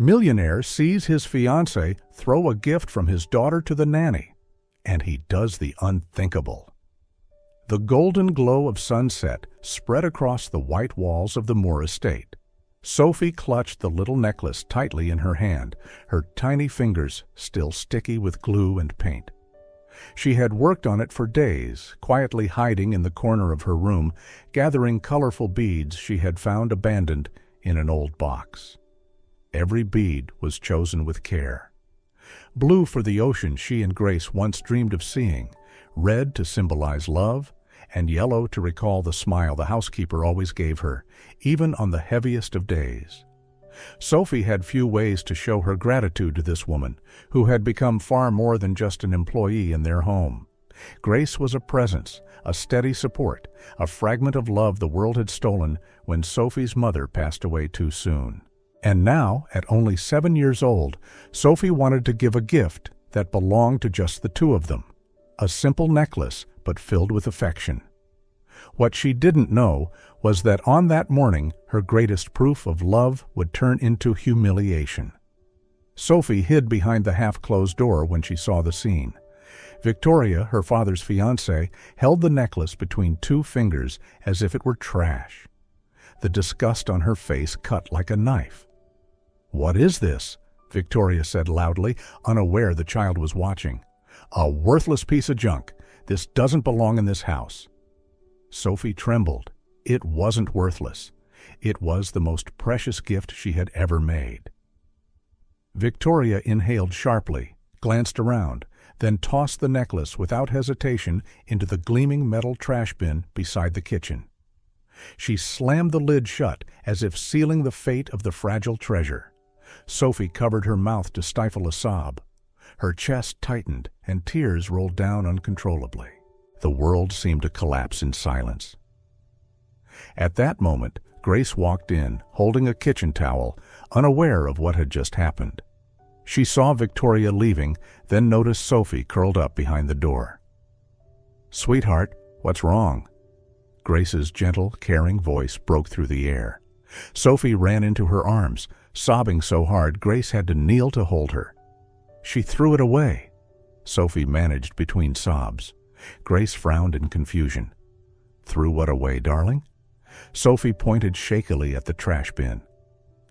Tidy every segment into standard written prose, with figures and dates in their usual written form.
Millionaire sees his fiancé throw a gift from his daughter to the nanny, and he does the unthinkable. The golden glow of sunset spread across the white walls of the Moore estate. Sophie clutched the little necklace tightly in her hand, her tiny fingers still sticky with glue and paint. She had worked on it for days, quietly hiding in the corner of her room, gathering colorful beads she had found abandoned in an old box. Every bead was chosen with care. Blue for the ocean she and Grace once dreamed of seeing, red to symbolize love, and yellow to recall the smile the housekeeper always gave her, even on the heaviest of days. Sophie had few ways to show her gratitude to this woman, who had become far more than just an employee in their home. Grace was a presence, a steady support, a fragment of love the world had stolen when Sophie's mother passed away too soon. And now, at only 7 years old, Sophie wanted to give a gift that belonged to just the two of them. A simple necklace, but filled with affection. What she didn't know was that on that morning, her greatest proof of love would turn into humiliation. Sophie hid behind the half-closed door when she saw the scene. Victoria, her father's fiancée, held the necklace between two fingers as if it were trash. The disgust on her face cut like a knife. "What is this?" Victoria said loudly, unaware the child was watching. "A worthless piece of junk. This doesn't belong in this house." Sophie trembled. It wasn't worthless. It was the most precious gift she had ever made. Victoria inhaled sharply, glanced around, then tossed the necklace without hesitation into the gleaming metal trash bin beside the kitchen. She slammed the lid shut as if sealing the fate of the fragile treasure. Sophie covered her mouth to stifle a sob. Her chest tightened and tears rolled down uncontrollably. The world seemed to collapse in silence. At that moment, Grace walked in, holding a kitchen towel, unaware of what had just happened. She saw Victoria leaving, then noticed Sophie curled up behind the door. "Sweetheart, what's wrong?" Grace's gentle, caring voice broke through the air. Sophie ran into her arms, sobbing so hard Grace had to kneel to hold her. "She threw it away," Sophie managed between sobs. Grace frowned in confusion. "Threw what away, darling?" Sophie pointed shakily at the trash bin.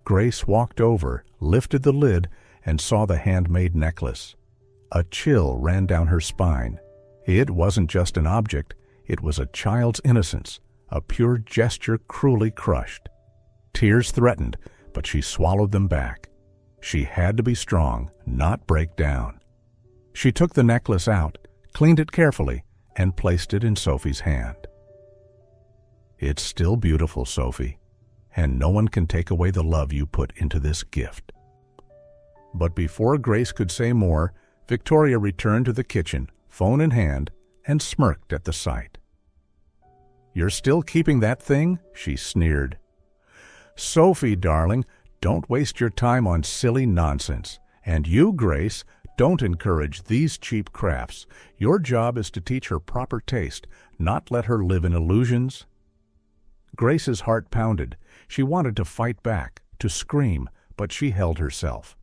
Grace walked over, lifted the lid, and saw the handmade necklace. A chill ran down her spine. It wasn't just an object, it was a child's innocence, a pure gesture cruelly crushed. Tears threatened, but she swallowed them back. She had to be strong, not break down. She took the necklace out, cleaned it carefully, and placed it in Sophie's hand. "It's still beautiful, Sophie, and no one can take away the love you put into this gift." But before Grace could say more, Victoria returned to the kitchen, phone in hand, and smirked at the sight. "You're still keeping that thing?" she sneered. "Sophie, darling, don't waste your time on silly nonsense. And you, Grace, don't encourage these cheap crafts. Your job is to teach her proper taste, not let her live in illusions." Grace's heart pounded. She wanted to fight back, to scream, but she held herself.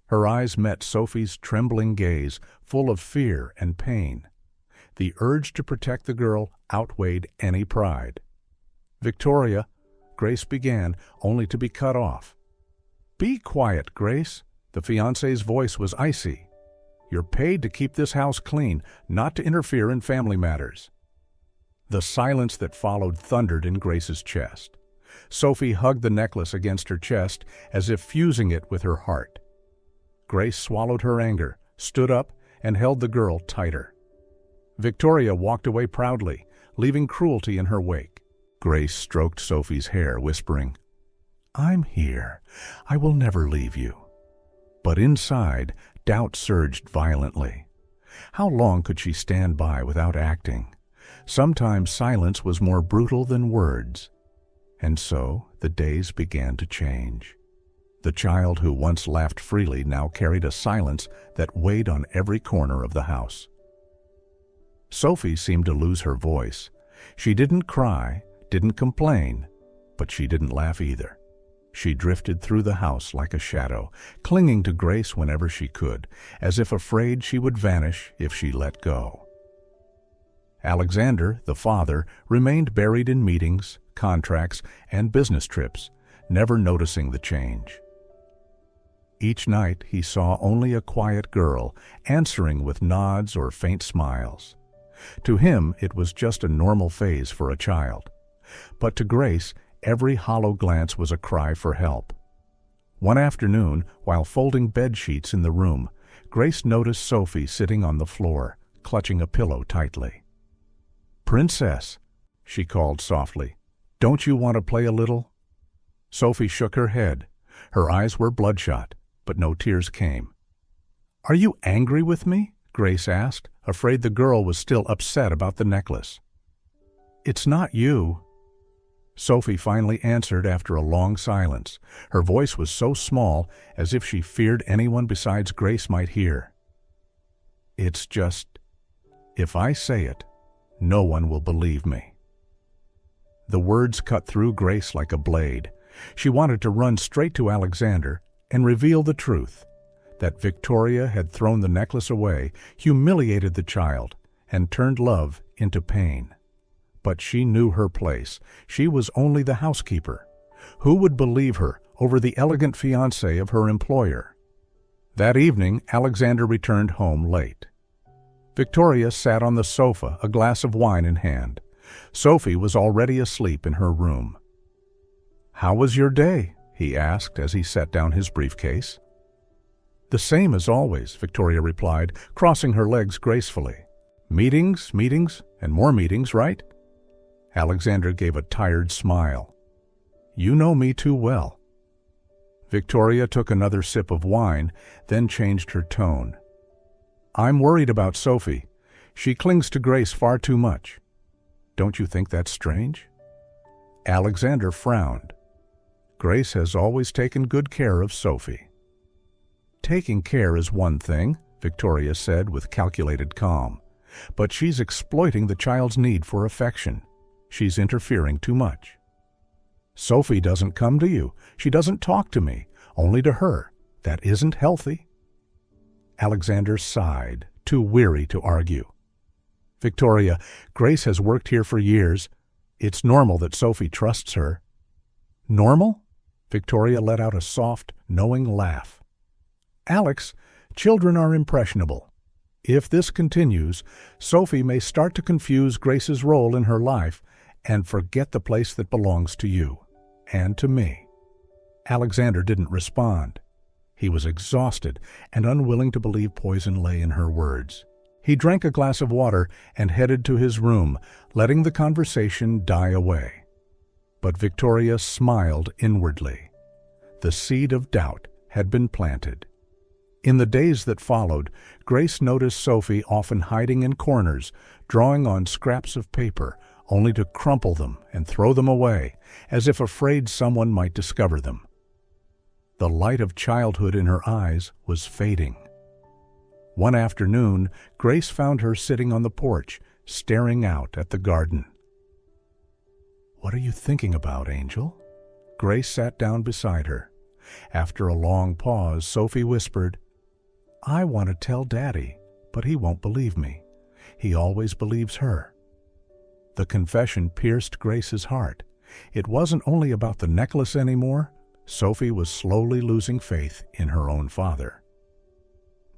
Her eyes met Sophie's trembling gaze, full of fear and pain. The urge to protect the girl outweighed any pride. "Victoria," Grace began, only to be cut off. "Be quiet, Grace." The fiancé's voice was icy. "You're paid to keep this house clean, not to interfere in family matters." The silence that followed thundered in Grace's chest. Sophie hugged the necklace against her chest as if fusing it with her heart. Grace swallowed her anger, stood up, and held the girl tighter. Victoria walked away proudly, leaving cruelty in her wake. Grace stroked Sophie's hair, whispering, "I'm here. I will never leave you." But inside, doubt surged violently. How long could she stand by without acting? Sometimes silence was more brutal than words. And so the days began to change. The child who once laughed freely now carried a silence that weighed on every corner of the house. Sophie seemed to lose her voice. She didn't cry, didn't complain, but she didn't laugh either. She drifted through the house like a shadow, clinging to Grace whenever she could, as if afraid she would vanish if she let go. Alexander, the father, remained buried in meetings, contracts, and business trips, never noticing the change. Each night he saw only a quiet girl, answering with nods or faint smiles. To him, it was just a normal phase for a child. But to Grace, every hollow glance was a cry for help. One afternoon, while folding bed sheets in the room, Grace noticed Sophie sitting on the floor, clutching a pillow tightly. "Princess," she called softly, "don't you want to play a little?" Sophie shook her head. Her eyes were bloodshot, but no tears came. "Are you angry with me?" Grace asked, afraid the girl was still upset about the necklace. "It's not you." Sophie finally answered after a long silence. Her voice was so small, as if she feared anyone besides Grace might hear. "It's just, if I say it, no one will believe me." The words cut through Grace like a blade. She wanted to run straight to Alexander and reveal the truth, that Victoria had thrown the necklace away, humiliated the child, and turned love into pain. But she knew her place. She was only the housekeeper. Who would believe her over the elegant fiancé of her employer? That evening, Alexander returned home late. Victoria sat on the sofa, a glass of wine in hand. Sophie was already asleep in her room. "How was your day?" he asked as he set down his briefcase. "The same as always," Victoria replied, crossing her legs gracefully. "Meetings, and more meetings, right?" Alexander gave a tired smile. "You know me too well." Victoria took another sip of wine, then changed her tone. "I'm worried about Sophie. She clings to Grace far too much. Don't you think that's strange?" Alexander frowned. "Grace has always taken good care of Sophie." "Taking care is one thing," Victoria said with calculated calm. "But she's exploiting the child's need for affection. She's interfering too much." "Sophie doesn't come to you. She doesn't talk to me. Only to her. That isn't healthy." Alexander sighed, too weary to argue. "Victoria, Grace has worked here for years. It's normal that Sophie trusts her." "Normal?" Victoria let out a soft, knowing laugh. "Alex, children are impressionable. If this continues, Sophie may start to confuse Grace's role in her life and forget the place that belongs to you and to me." Alexander didn't respond. He was exhausted and unwilling to believe poison lay in her words. He drank a glass of water and headed to his room, letting the conversation die away. But Victoria smiled inwardly. The seed of doubt had been planted. In the days that followed, Grace noticed Sophie often hiding in corners, drawing on scraps of paper, only to crumple them and throw them away, as if afraid someone might discover them. The light of childhood in her eyes was fading. One afternoon, Grace found her sitting on the porch, staring out at the garden. "What are you thinking about, Angel?" Grace sat down beside her. After a long pause, Sophie whispered, "I want to tell Daddy, but he won't believe me. He always believes her." The confession pierced Grace's heart. It wasn't only about the necklace anymore. Sophie was slowly losing faith in her own father.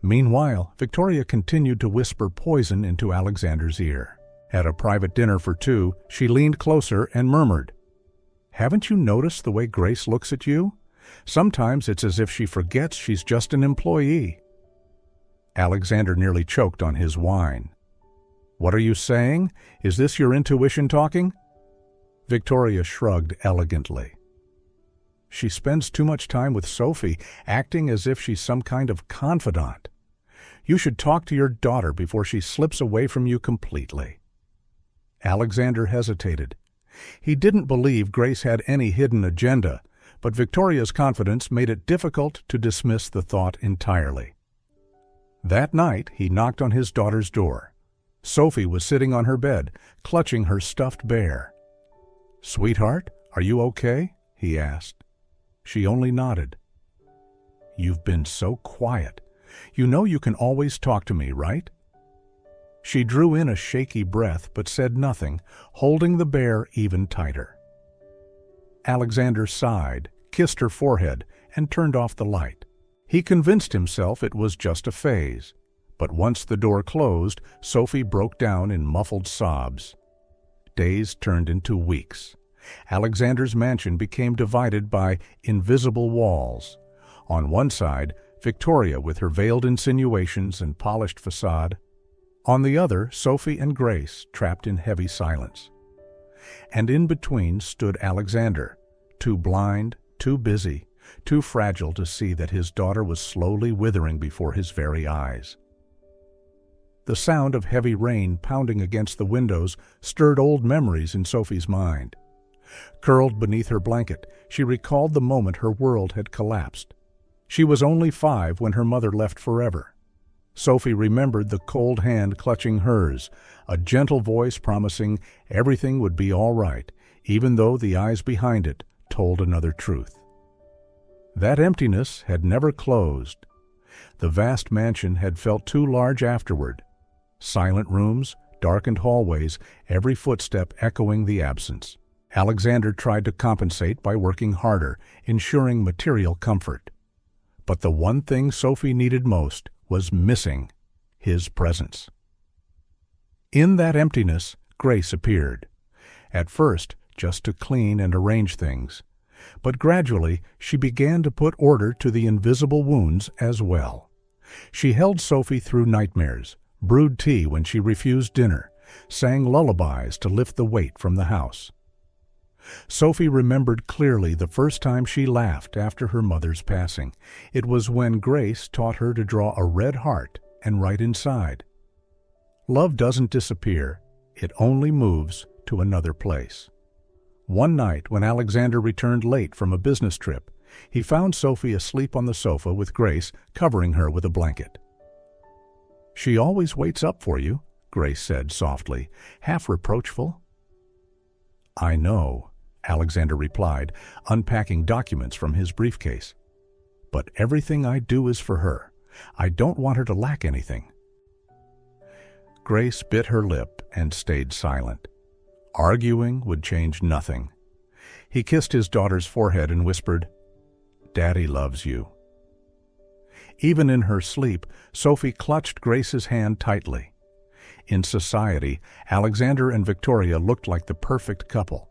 Meanwhile, Victoria continued to whisper poison into Alexander's ear. At a private dinner for two, she leaned closer and murmured, "Haven't you noticed the way Grace looks at you? Sometimes it's as if she forgets she's just an employee." Alexander nearly choked on his wine. "What are you saying? Is this your intuition talking?" Victoria shrugged elegantly. "She spends too much time with Sophie, acting as if she's some kind of confidant. You should talk to your daughter before she slips away from you completely." Alexander hesitated. He didn't believe Grace had any hidden agenda, but Victoria's confidence made it difficult to dismiss the thought entirely. That night, he knocked on his daughter's door. Sophie was sitting on her bed, clutching her stuffed bear. "Sweetheart, are you okay?" he asked. She only nodded. "You've been so quiet. You know you can always talk to me, right?" She drew in a shaky breath but said nothing, holding the bear even tighter. Alexander sighed, kissed her forehead, and turned off the light. He convinced himself it was just a phase, but once the door closed, Sophie broke down in muffled sobs. Days turned into weeks. Alexander's mansion became divided by invisible walls. On one side, Victoria with her veiled insinuations and polished facade. On the other, Sophie and Grace, trapped in heavy silence. And in between stood Alexander, too blind, too busy, too fragile to see that his daughter was slowly withering before his very eyes. The sound of heavy rain pounding against the windows stirred old memories in Sophie's mind. Curled beneath her blanket, she recalled the moment her world had collapsed. She was only 5 when her mother left forever. Sophie remembered the cold hand clutching hers, a gentle voice promising everything would be all right, even though the eyes behind it told another truth. That emptiness had never closed. The vast mansion had felt too large afterward. Silent rooms, darkened hallways, every footstep echoing the absence. Alexander tried to compensate by working harder, ensuring material comfort. But the one thing Sophie needed most was missing: his presence. In that emptiness, Grace appeared. At first, just to clean and arrange things. But gradually, she began to put order to the invisible wounds as well. She held Sophie through nightmares, brewed tea when she refused dinner, sang lullabies to lift the weight from the house. Sophie remembered clearly the first time she laughed after her mother's passing. It was when Grace taught her to draw a red heart and write inside, "Love doesn't disappear, it only moves to another place." One night, when Alexander returned late from a business trip, he found Sophie asleep on the sofa with Grace covering her with a blanket. "She always waits up for you," Grace said softly, half reproachful. "I know," Alexander replied, unpacking documents from his briefcase. "But everything I do is for her. I don't want her to lack anything." Grace bit her lip and stayed silent. Arguing would change nothing. He kissed his daughter's forehead and whispered, "Daddy loves you." Even in her sleep, Sophie clutched Grace's hand tightly. In society, Alexander and Victoria looked like the perfect couple.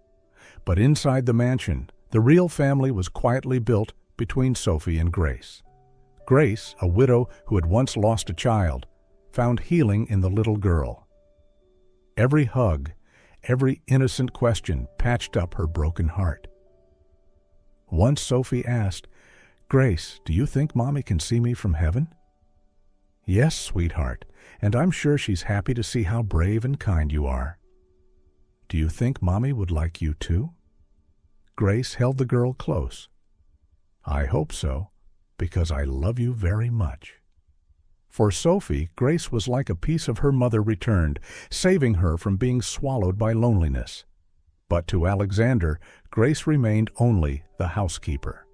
But inside the mansion, the real family was quietly built between Sophie and Grace. Grace, a widow who had once lost a child, found healing in the little girl. Every hug, every innocent question patched up her broken heart. Once Sophie asked, "Grace, do you think Mommy can see me from heaven?" "Yes, sweetheart, and I'm sure she's happy to see how brave and kind you are." "Do you think Mommy would like you too?" Grace held the girl close. "I hope so, because I love you very much." For Sophie, Grace was like a piece of her mother returned, saving her from being swallowed by loneliness. But to Alexander, Grace remained only the housekeeper.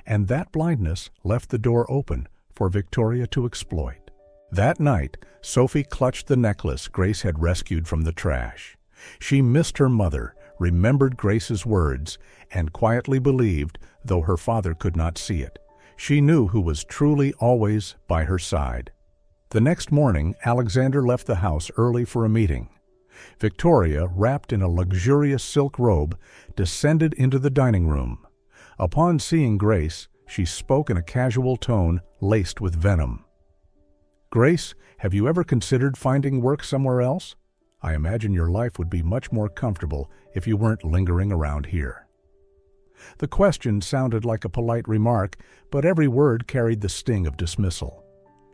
And that blindness left the door open for Victoria to exploit. That night, Sophie clutched the necklace Grace had rescued from the trash. She missed her mother, remembered Grace's words, and quietly believed, though her father could not see it. She knew who was truly always by her side. The next morning, Alexander left the house early for a meeting. Victoria, wrapped in a luxurious silk robe, descended into the dining room. Upon seeing Grace, she spoke in a casual tone laced with venom. "Grace, have you ever considered finding work somewhere else? I imagine your life would be much more comfortable if you weren't lingering around here." The question sounded like a polite remark, but every word carried the sting of dismissal.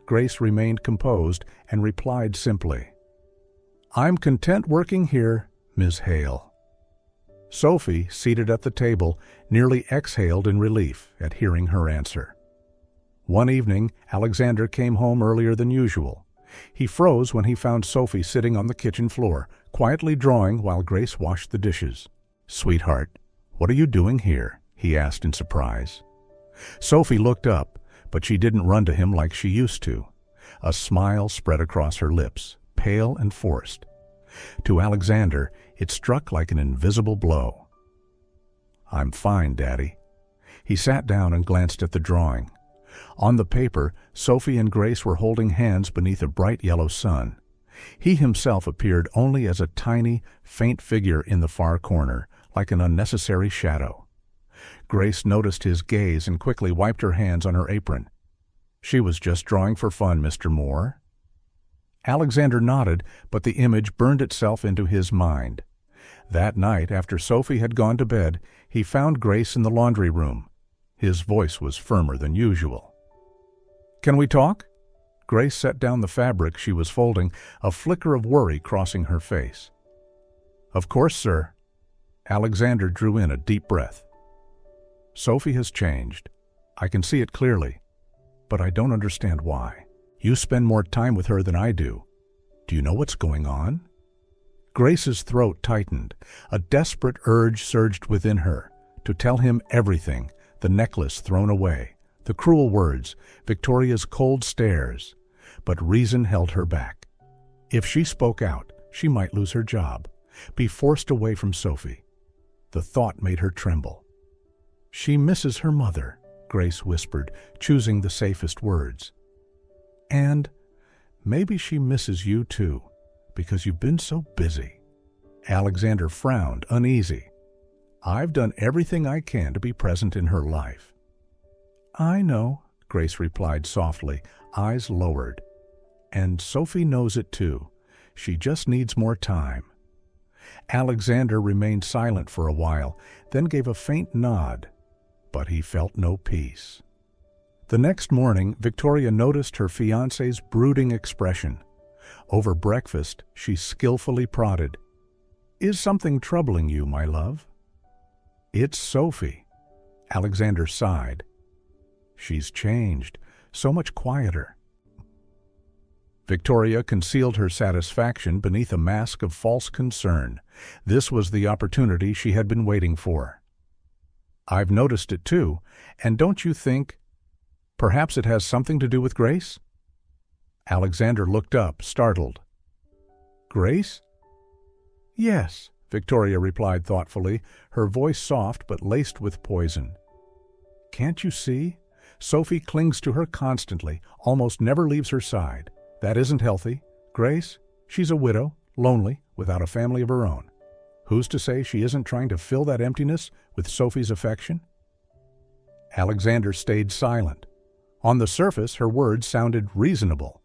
Grace remained composed and replied simply, "I'm content working here, Ms. Hale." Sophie, seated at the table, nearly exhaled in relief at hearing her answer. One evening, Alexander came home earlier than usual. He froze when he found Sophie sitting on the kitchen floor, quietly drawing while Grace washed the dishes. "Sweetheart, what are you doing here?" he asked in surprise. Sophie looked up, but she didn't run to him like she used to. A smile spread across her lips, pale and forced. To Alexander, it struck like an invisible blow. "I'm fine, Daddy." He sat down and glanced at the drawing. On the paper, Sophie and Grace were holding hands beneath a bright yellow sun. He himself appeared only as a tiny, faint figure in the far corner, like an unnecessary shadow. Grace noticed his gaze and quickly wiped her hands on her apron. "She was just drawing for fun, Mr. Moore." Alexander nodded, but the image burned itself into his mind. That night, after Sophie had gone to bed, he found Grace in the laundry room. His voice was firmer than usual. "Can we talk?" Grace set down the fabric she was folding, a flicker of worry crossing her face. "Of course, sir." Alexander drew in a deep breath. "Sophie has changed. I can see it clearly, but I don't understand why. You spend more time with her than I do. Do you know what's going on?" Grace's throat tightened. A desperate urge surged within her to tell him everything, the necklace thrown away, the cruel words, Victoria's cold stares. But reason held her back. If she spoke out, she might lose her job, be forced away from Sophie. The thought made her tremble. "She misses her mother," Grace whispered, choosing the safest words. "And maybe she misses you too, because you've been so busy." Alexander frowned, uneasy. "I've done everything I can to be present in her life." "I know," Grace replied softly, eyes lowered. "And Sophie knows it too. She just needs more time." Alexander remained silent for a while, then gave a faint nod, but he felt no peace. The next morning, Victoria noticed her fiancé's brooding expression. Over breakfast, she skillfully prodded, "Is something troubling you, my love?" "It's Sophie." Alexander sighed. "She's changed, so much quieter." Victoria concealed her satisfaction beneath a mask of false concern. This was the opportunity she had been waiting for. "I've noticed it too, and don't you think perhaps it has something to do with Grace?" Alexander looked up, startled. "Grace?" "Yes," Victoria replied thoughtfully, her voice soft but laced with poison. "Can't you see? Sophie clings to her constantly, almost never leaves her side. That isn't healthy. Grace, she's a widow, lonely, without a family of her own. Who's to say she isn't trying to fill that emptiness with Sophie's affection?" Alexander stayed silent. On the surface, her words sounded reasonable.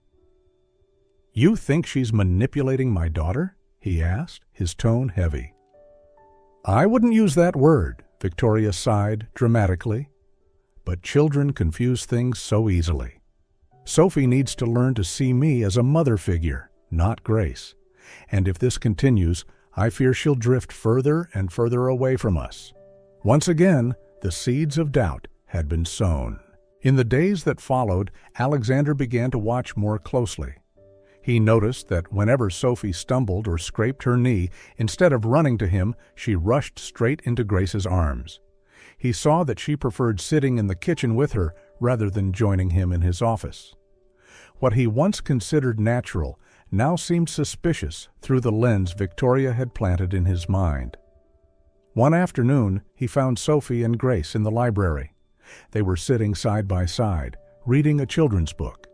"You think she's manipulating my daughter?" he asked, his tone heavy. "I wouldn't use that word," Victoria sighed dramatically. "But children confuse things so easily. Sophie needs to learn to see me as a mother figure, not Grace. And if this continues, I fear she'll drift further and further away from us." Once again, the seeds of doubt had been sown. In the days that followed, Alexander began to watch more closely. He noticed that whenever Sophie stumbled or scraped her knee, instead of running to him, she rushed straight into Grace's arms. He saw that she preferred sitting in the kitchen with her rather than joining him in his office. What he once considered natural now seemed suspicious through the lens Victoria had planted in his mind. One afternoon, he found Sophie and Grace in the library. They were sitting side by side, reading a children's book.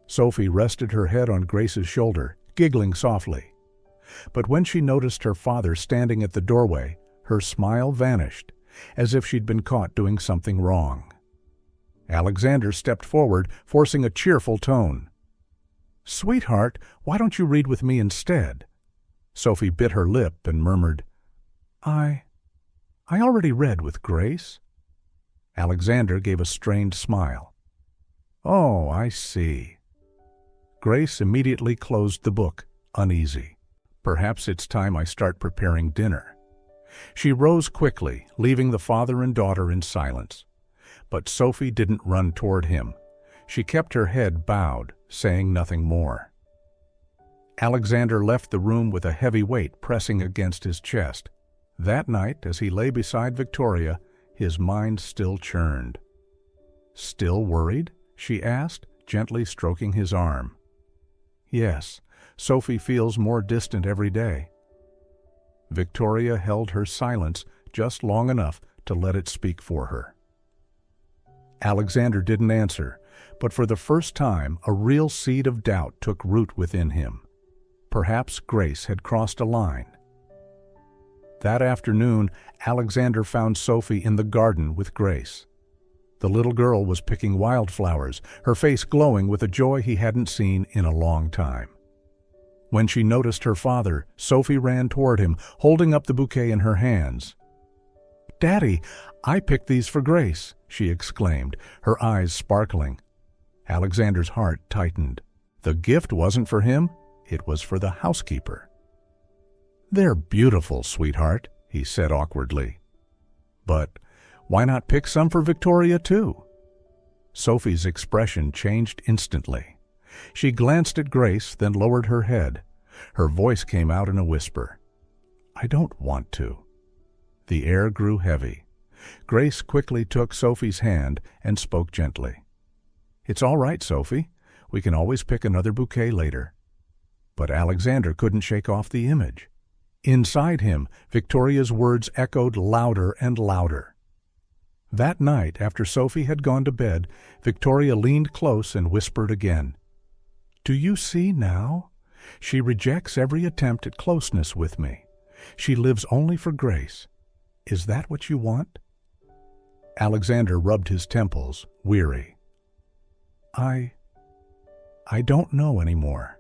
Sophie rested her head on Grace's shoulder, giggling softly. But when she noticed her father standing at the doorway, her smile vanished, as if she'd been caught doing something wrong. Alexander stepped forward, forcing a cheerful tone. "Sweetheart, why don't you read with me instead?" Sophie bit her lip and murmured, I already read with Grace." Alexander gave a strained smile. "Oh, I see." Grace immediately closed the book, uneasy. "Perhaps it's time I start preparing dinner." She rose quickly, leaving the father and daughter in silence. But Sophie didn't run toward him. She kept her head bowed, saying nothing more. Alexander left the room with a heavy weight pressing against his chest. That night, as he lay beside Victoria, His mind still churned. "Still worried?" she asked, gently stroking his arm. "Yes, Sophie feels more distant every day." Victoria held her silence just long enough to let it speak for her. Alexander didn't answer, but for the first time a real seed of doubt took root within him. Perhaps Grace had crossed a line. That afternoon, Alexander found Sophie in the garden with Grace. The little girl was picking wildflowers, her face glowing with a joy he hadn't seen in a long time. When she noticed her father, Sophie ran toward him, holding up the bouquet in her hands. "Daddy, I picked these for Grace," she exclaimed, her eyes sparkling. Alexander's heart tightened. The gift wasn't for him, it was for the housekeeper. "They're beautiful, sweetheart," he said awkwardly. "But why not pick some for Victoria, too?" Sophie's expression changed instantly. She glanced at Grace, then lowered her head. Her voice came out in a whisper. "I don't want to." The air grew heavy. Grace quickly took Sophie's hand and spoke gently. "It's all right, Sophie. We can always pick another bouquet later." But Alexander couldn't shake off the image. Inside him, Victoria's words echoed louder and louder. That night, after Sophie had gone to bed, Victoria leaned close and whispered again. "Do you see now? She rejects every attempt at closeness with me. She lives only for Grace. Is that what you want?" Alexander rubbed his temples, weary. I don't know anymore."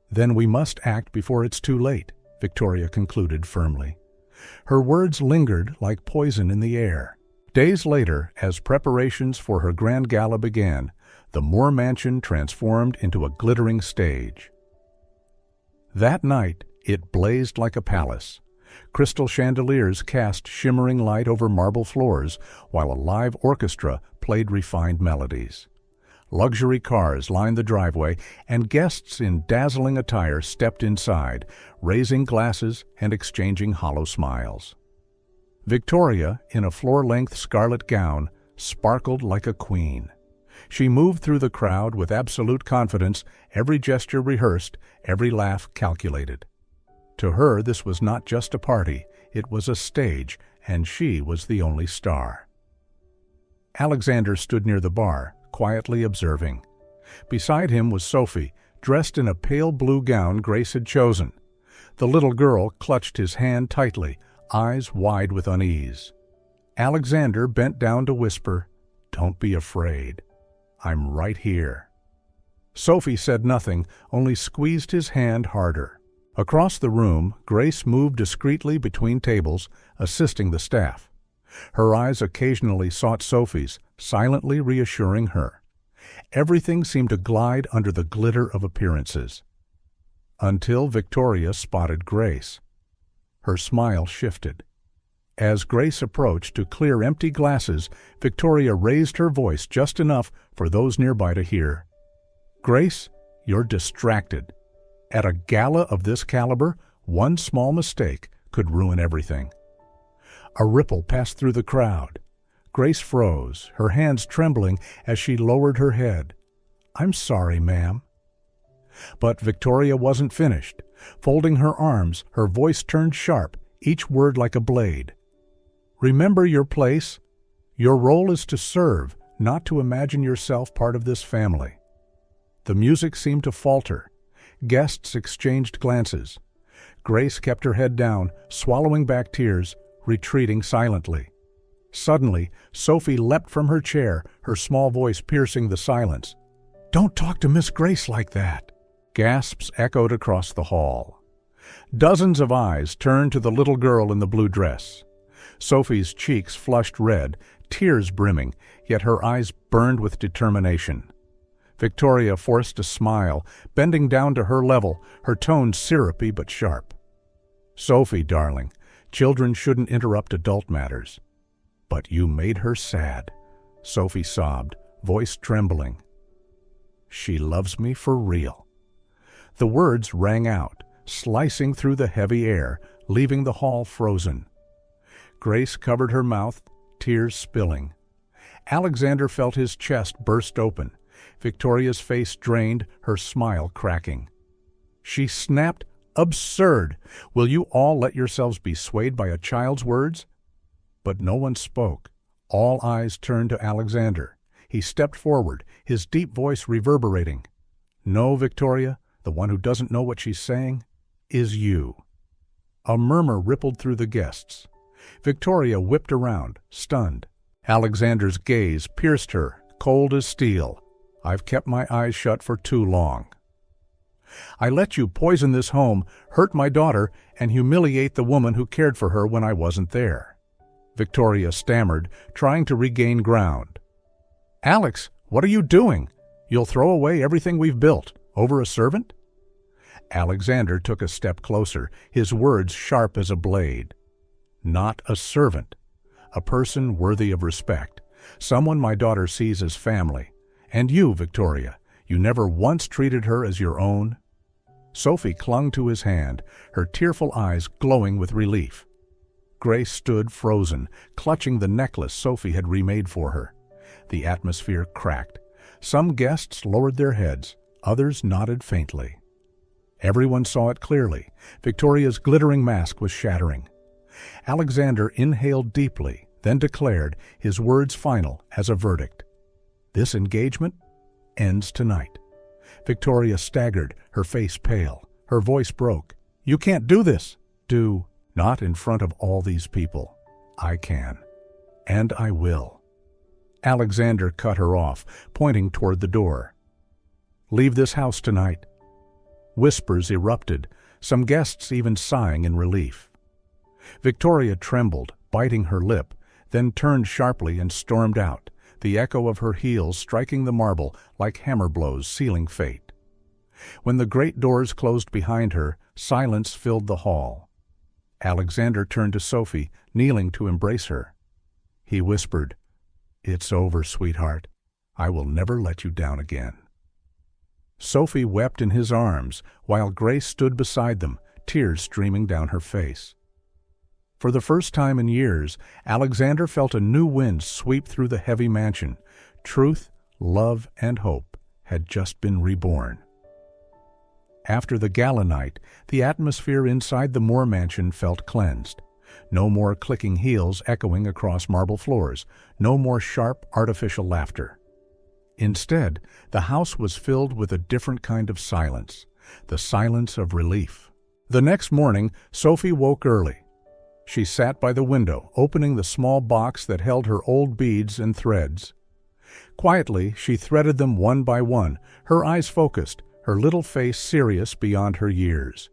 "Then we must act before it's too late," Victoria concluded firmly. Her words lingered like poison in the air. Days later, as preparations for her grand gala began, the Moore mansion transformed into a glittering stage. That night, it blazed like a palace. Crystal chandeliers cast shimmering light over marble floors, while a live orchestra played refined melodies. Luxury cars lined the driveway, and guests in dazzling attire stepped inside, raising glasses and exchanging hollow smiles. Victoria, in a floor-length scarlet gown, sparkled like a queen. She moved through the crowd with absolute confidence, every gesture rehearsed, every laugh calculated. To her, this was not just a party, it was a stage, and she was the only star. Alexander stood near the bar, quietly observing. Beside him was Sophie, dressed in a pale blue gown Grace had chosen. The little girl clutched his hand tightly, eyes wide with unease. Alexander bent down to whisper, "Don't be afraid. I'm right here." Sophie said nothing, only squeezed his hand harder. Across the room, Grace moved discreetly between tables, assisting the staff. Her eyes occasionally sought Sophie's, silently reassuring her. Everything seemed to glide under the glitter of appearances. Until Victoria spotted Grace. Her smile shifted. As Grace approached to clear empty glasses, Victoria raised her voice just enough for those nearby to hear. "Grace, you're distracted. At a gala of this caliber, one small mistake could ruin everything." A ripple passed through the crowd. Grace froze, her hands trembling as she lowered her head. "I'm sorry, ma'am." But Victoria wasn't finished. Folding her arms, her voice turned sharp, each word like a blade. "Remember your place. Your role is to serve, not to imagine yourself part of this family." The music seemed to falter. Guests exchanged glances. Grace kept her head down, swallowing back tears, retreating silently. Suddenly, Sophie leapt from her chair, her small voice piercing the silence. "Don't talk to Miss Grace like that!" Gasps echoed across the hall. Dozens of eyes turned to the little girl in the blue dress. Sophie's cheeks flushed red, tears brimming, yet her eyes burned with determination. Victoria forced a smile, bending down to her level, her tone syrupy but sharp. "Sophie, darling, children shouldn't interrupt adult matters." "But you made her sad," Sophie sobbed, voice trembling. "She loves me for real." The words rang out, slicing through the heavy air, leaving the hall frozen. Grace covered her mouth, tears spilling. Alexander felt his chest burst open, Victoria's face drained, her smile cracking. She snapped, "Absurd! Will you all let yourselves be swayed by a child's words?" But no one spoke. All eyes turned to Alexander. He stepped forward, his deep voice reverberating. "No, Victoria, the one who doesn't know what she's saying is you." A murmur rippled through the guests. Victoria whipped around, stunned. Alexander's gaze pierced her, cold as steel. "I've kept my eyes shut for too long. I let you poison this home, hurt my daughter, and humiliate the woman who cared for her when I wasn't there." Victoria stammered, trying to regain ground. "Alex, what are you doing? You'll throw away everything we've built over a servant?" Alexander took a step closer, his words sharp as a blade. "Not a servant. A person worthy of respect. Someone my daughter sees as family. And you, Victoria, you never once treated her as your own." Sophie clung to his hand, her tearful eyes glowing with relief. Grace stood frozen, clutching the necklace Sophie had remade for her. The atmosphere cracked. Some guests lowered their heads, others nodded faintly. Everyone saw it clearly. Victoria's glittering mask was shattering. Alexander inhaled deeply, then declared, his words final as a verdict. "This engagement ends tonight." Victoria staggered, her face pale. Her voice broke. "You can't do this." Not in front of all these people. I can. And I will." Alexander cut her off, pointing toward the door. "Leave this house tonight." Whispers erupted, some guests even sighing in relief. Victoria trembled, biting her lip, then turned sharply and stormed out, the echo of her heels striking the marble like hammer blows sealing fate. When the great doors closed behind her, silence filled the hall. Alexander turned to Sophie, kneeling to embrace her. He whispered, "It's over, sweetheart. I will never let you down again." Sophie wept in his arms, while Grace stood beside them, tears streaming down her face. For the first time in years, Alexander felt a new wind sweep through the heavy mansion. Truth, love, and hope had just been reborn. After the gala night, the atmosphere inside the Moore mansion felt cleansed. No more clicking heels echoing across marble floors, no more sharp, artificial laughter. Instead, the house was filled with a different kind of silence, the silence of relief. The next morning, Sophie woke early. She sat by the window, opening the small box that held her old beads and threads. Quietly, she threaded them one by one, her eyes focused, her little face serious beyond her years.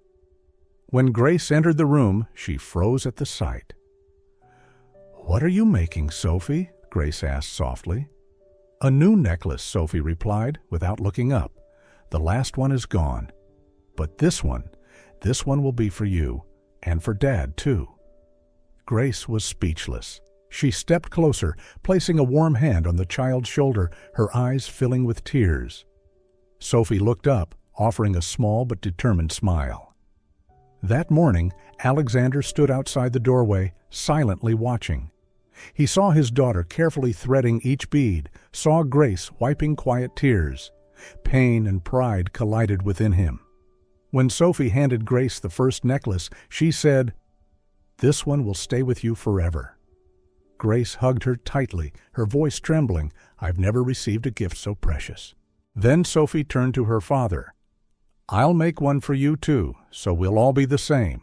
When Grace entered the room, she froze at the sight. "What are you making, Sophie?" Grace asked softly. "A new necklace," Sophie replied, without looking up. "The last one is gone. But this one will be for you, and for Dad, too." Grace was speechless. She stepped closer, placing a warm hand on the child's shoulder, her eyes filling with tears. Sophie looked up, offering a small but determined smile. That morning, Alexander stood outside the doorway, silently watching. He saw his daughter carefully threading each bead, saw Grace wiping quiet tears. Pain and pride collided within him. When Sophie handed Grace the first necklace, she said, "This one will stay with you forever." Grace hugged her tightly, her voice trembling. "I've never received a gift so precious." Then Sophie turned to her father. "I'll make one for you too, so we'll all be the same."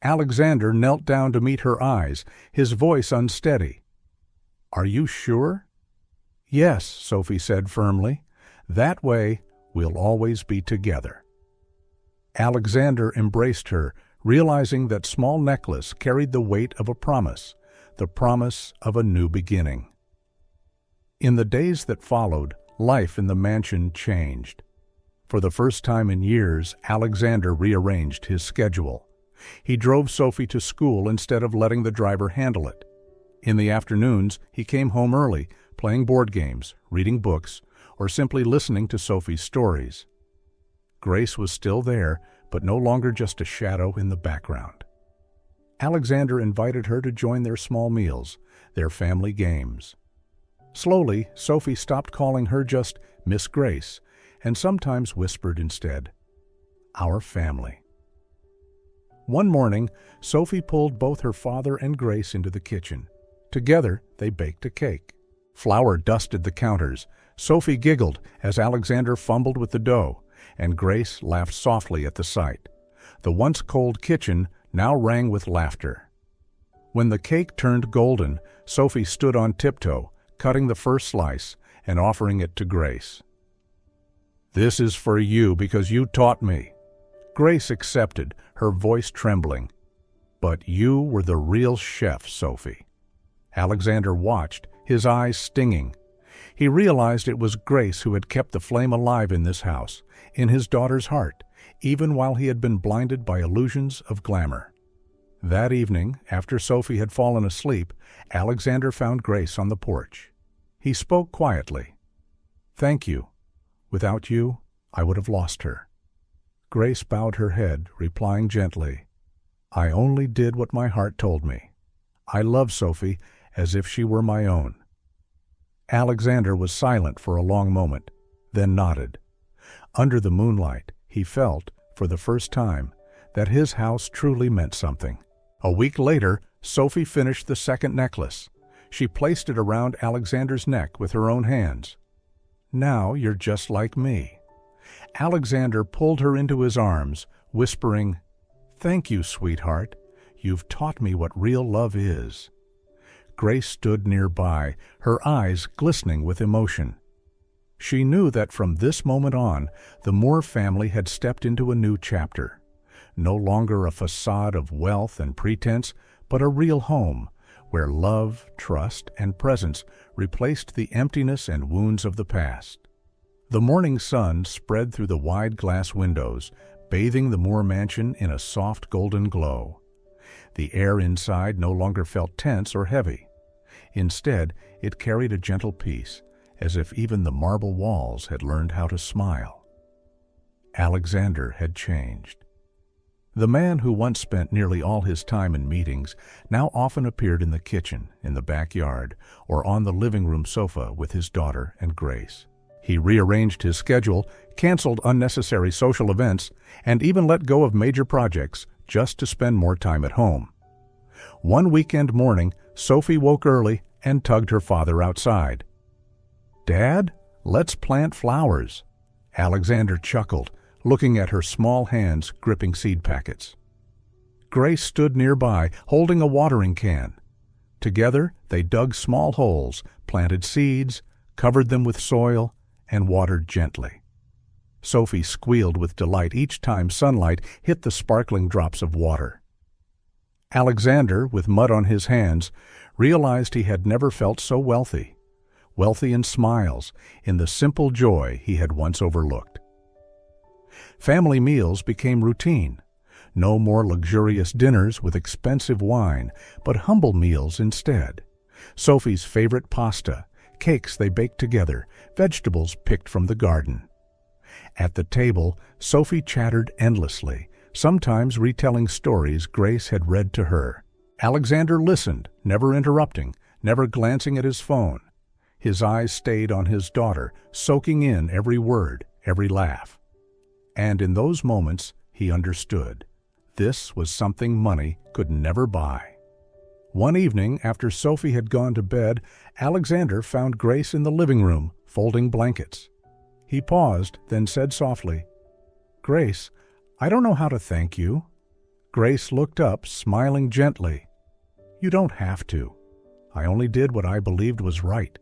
Alexander knelt down to meet her eyes, his voice unsteady. "Are you sure?" "Yes," Sophie said firmly. "That way, we'll always be together." Alexander embraced her, realizing that small necklace carried the weight of a promise, the promise of a new beginning. In the days that followed, life in the mansion changed. For the first time in years, Alexander rearranged his schedule. He drove Sophie to school instead of letting the driver handle it. In the afternoons, he came home early, playing board games, reading books, or simply listening to Sophie's stories. Grace was still there, but no longer just a shadow in the background. Alexander invited her to join their small meals, their family games. Slowly, Sophie stopped calling her just Miss Grace and sometimes whispered instead, "Our family." One morning, Sophie pulled both her father and Grace into the kitchen. Together, they baked a cake. Flour dusted the counters. Sophie giggled as Alexander fumbled with the dough, and Grace laughed softly at the sight. The once cold kitchen now rang with laughter. When the cake turned golden, Sophie stood on tiptoe, cutting the first slice and offering it to Grace. "This is for you because you taught me." Grace accepted, her voice trembling. "But you were the real chef, Sophie." Alexander watched, his eyes stinging. He realized it was Grace who had kept the flame alive in this house, in his daughter's heart, even while he had been blinded by illusions of glamour. That evening, after Sophie had fallen asleep, Alexander found Grace on the porch. He spoke quietly. "Thank you. Without you, I would have lost her." Grace bowed her head, replying gently, "I only did what my heart told me. I love Sophie as if she were my own." Alexander was silent for a long moment, then nodded. Under the moonlight, he felt, for the first time, that his house truly meant something. A week later, Sophie finished the second necklace. She placed it around Alexander's neck with her own hands. "Now you're just like me." Alexander pulled her into his arms, whispering, "Thank you, sweetheart. You've taught me what real love is." Grace stood nearby, her eyes glistening with emotion. She knew that from this moment on, the Moore family had stepped into a new chapter. No longer a facade of wealth and pretense, but a real home, where love, trust, and presence replaced the emptiness and wounds of the past. The morning sun spread through the wide glass windows, bathing the Moore mansion in a soft golden glow. The air inside no longer felt tense or heavy. Instead, it carried a gentle peace, as if even the marble walls had learned how to smile. Alexander had changed. The man who once spent nearly all his time in meetings now often appeared in the kitchen, in the backyard, or on the living room sofa with his daughter and Grace. He rearranged his schedule, canceled unnecessary social events, and even let go of major projects just to spend more time at home. One weekend morning, Sophie woke early and tugged her father outside. "Dad, let's plant flowers." Alexander chuckled, looking at her small hands gripping seed packets. Grace stood nearby, holding a watering can. Together, they dug small holes, planted seeds, covered them with soil, and watered gently. Sophie squealed with delight each time sunlight hit the sparkling drops of water. Alexander, with mud on his hands, realized he had never felt so wealthy in smiles, in the simple joy he had once overlooked. Family meals became routine. No more luxurious dinners with expensive wine, but humble meals instead. Sophie's favorite pasta, cakes they baked together, vegetables picked from the garden. At the table, Sophie chattered endlessly, sometimes retelling stories Grace had read to her. Alexander listened, never interrupting, never glancing at his phone. His eyes stayed on his daughter, soaking in every word, every laugh. And in those moments, he understood. This was something money could never buy. One evening, after Sophie had gone to bed, Alexander found Grace in the living room, folding blankets. He paused, then said softly, "Grace, I don't know how to thank you." Grace looked up, smiling gently. "You don't have to. I only did what I believed was right."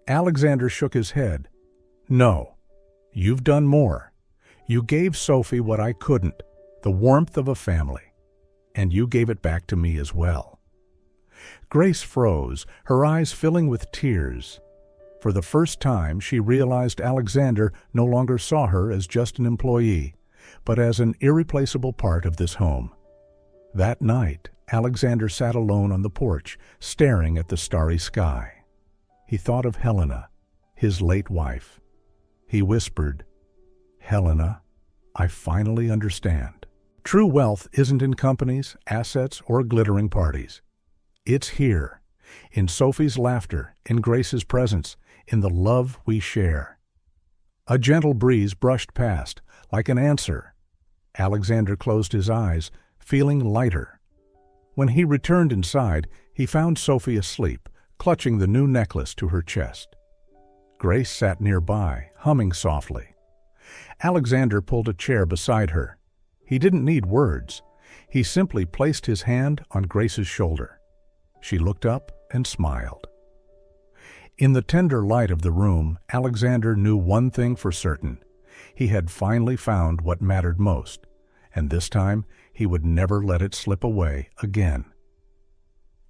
Alexander shook his head. "No, you've done more. You gave Sophie what I couldn't, the warmth of a family. And you gave it back to me as well." Grace froze, her eyes filling with tears. For the first time, she realized Alexander no longer saw her as just an employee, but as an irreplaceable part of this home. That night, Alexander sat alone on the porch, staring at the starry sky. He thought of Helena, his late wife. He whispered, "Helena, I finally understand." True wealth isn't in companies, assets, or glittering parties. It's here, in Sophie's laughter, in Grace's presence, in the love we share. A gentle breeze brushed past, like an answer. Alexander closed his eyes, feeling lighter. When he returned inside, he found Sophie asleep, clutching the new necklace to her chest. Grace sat nearby, humming softly. Alexander pulled a chair beside her. He didn't need words. He simply placed his hand on Grace's shoulder. She looked up and smiled. In the tender light of the room, Alexander knew one thing for certain. He had finally found what mattered most, and this time he would never let it slip away again.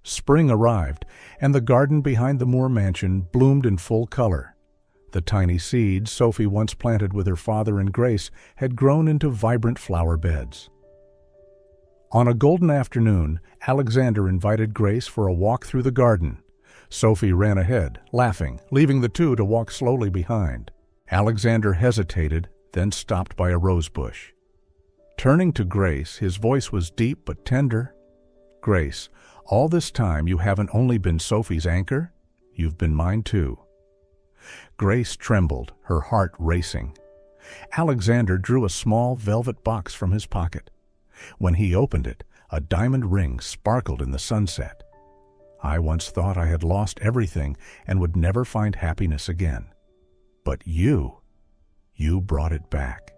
Spring arrived, and the garden behind the Moore mansion bloomed in full color. The tiny seeds Sophie once planted with her father and Grace had grown into vibrant flower beds. On a golden afternoon, Alexander invited Grace for a walk through the garden. Sophie ran ahead, laughing, leaving the two to walk slowly behind. Alexander hesitated, then stopped by a rose bush. Turning to Grace, his voice was deep but tender. "Grace, all this time you haven't only been Sophie's anchor, you've been mine too." Grace trembled, her heart racing. Alexander drew a small velvet box from his pocket. When he opened it, a diamond ring sparkled in the sunset. "I once thought I had lost everything and would never find happiness again. But you brought it back.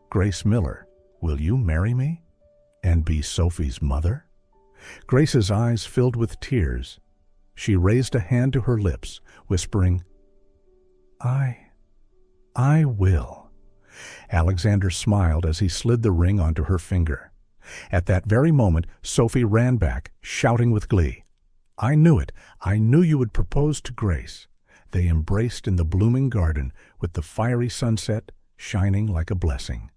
Grace Miller, will you marry me and be Sophie's mother?" Grace's eyes filled with tears. She raised a hand to her lips, whispering, I will." Alexander smiled as he slid the ring onto her finger. At that very moment, Sophie ran back, shouting with glee. "I knew it. I knew you would propose to Grace." They embraced in the blooming garden, with the fiery sunset shining like a blessing.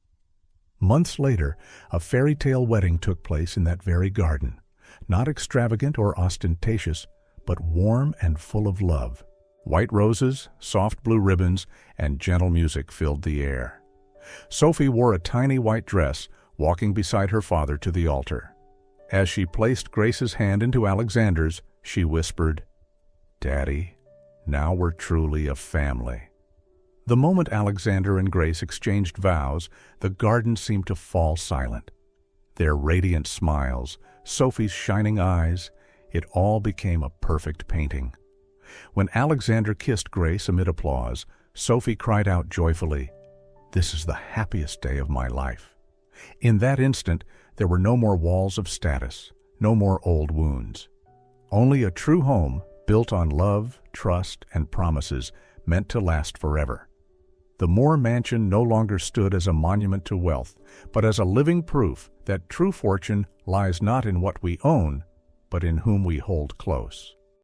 Months later, a fairy tale wedding took place in that very garden. Not extravagant or ostentatious, but warm and full of love. White roses, soft blue ribbons, and gentle music filled the air. Sophie wore a tiny white dress, walking beside her father to the altar. As she placed Grace's hand into Alexander's, she whispered, "Daddy, now we're truly a family." The moment Alexander and Grace exchanged vows, the garden seemed to fall silent. Their radiant smiles, Sophie's shining eyes, it all became a perfect painting. When Alexander kissed Grace amid applause, Sophie cried out joyfully, "This is the happiest day of my life." In that instant, there were no more walls of status, no more old wounds. Only a true home built on love, trust, and promises meant to last forever. The Moore mansion no longer stood as a monument to wealth, but as a living proof that true fortune lies not in what we own, but in whom we hold close.